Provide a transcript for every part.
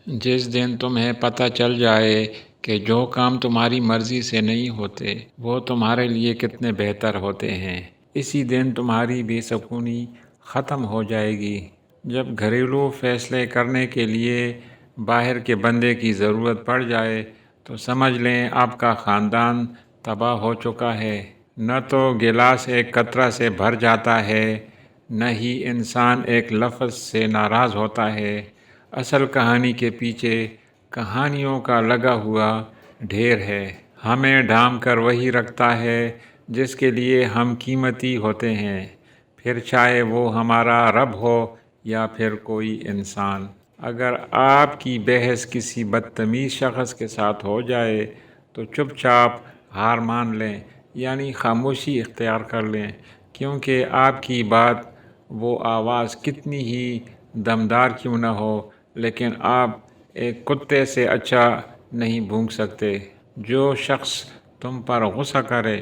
جس دن تمہیں پتہ چل جائے کہ جو کام تمہاری مرضی سے نہیں ہوتے وہ تمہارے لیے کتنے بہتر ہوتے ہیں، اسی دن تمہاری بے سکونی ختم ہو جائے گی۔ جب گھریلو فیصلے کرنے کے لیے باہر کے بندے کی ضرورت پڑ جائے تو سمجھ لیں آپ کا خاندان تباہ ہو چکا ہے۔ نہ تو گلاس ایک قطرہ سے بھر جاتا ہے، نہ ہی انسان ایک لفظ سے ناراض ہوتا ہے۔ اصل کہانی کے پیچھے کہانیوں کا لگا ہوا ڈھیر ہے۔ ہمیں ڈھانپ کر وہی رکھتا ہے جس کے لیے ہم قیمتی ہوتے ہیں، پھر چاہے وہ ہمارا رب ہو یا پھر کوئی انسان۔ اگر آپ کی بحث کسی بدتمیز شخص کے ساتھ ہو جائے تو چپ چاپ ہار مان لیں، یعنی خاموشی اختیار کر لیں، کیونکہ آپ کی بات وہ آواز کتنی ہی دمدار کیوں نہ ہو، لیکن آپ ایک کتے سے اچھا نہیں بھونک سکتے۔ جو شخص تم پر غصہ کرے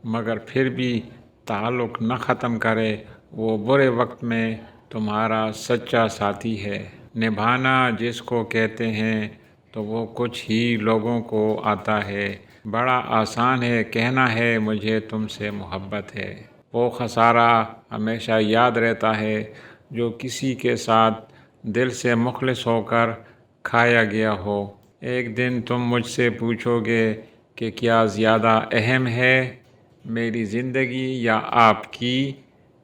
مگر پھر بھی تعلق نہ ختم کرے، وہ برے وقت میں تمہارا سچا ساتھی ہے۔ نبھانا جس کو کہتے ہیں تو وہ کچھ ہی لوگوں کو آتا ہے۔ بڑا آسان ہے کہنا ہے مجھے تم سے محبت ہے۔ وہ خسارہ ہمیشہ یاد رہتا ہے جو کسی کے ساتھ دل سے مخلص ہو کر کھایا گیا ہو۔ ایک دن تم مجھ سے پوچھو گے کہ کیا زیادہ اہم ہے، میری زندگی یا آپ کی؟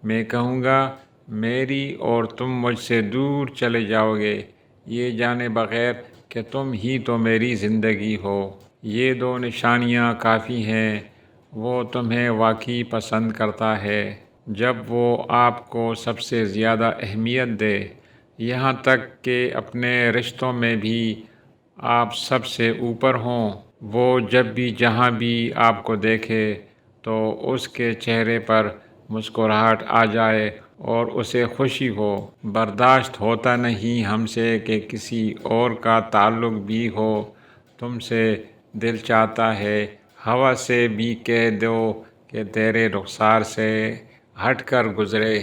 میں کہوں گا میری، اور تم مجھ سے دور چلے جاؤ گے یہ جانے بغیر کہ تم ہی تو میری زندگی ہو۔ یہ دو نشانیاں کافی ہیں، وہ تمہیں واقعی پسند کرتا ہے جب وہ آپ کو سب سے زیادہ اہمیت دے، یہاں تک کہ اپنے رشتوں میں بھی آپ سب سے اوپر ہوں۔ وہ جب بھی جہاں بھی آپ کو دیکھے تو اس کے چہرے پر مسکراہٹ آ جائے اور اسے خوشی ہو۔ برداشت ہوتا نہیں ہم سے کہ کسی اور کا تعلق بھی ہو تم سے، دل چاہتا ہے ہوا سے بھی کہہ دو کہ تیرے رخسار سے ہٹ کر گزرے۔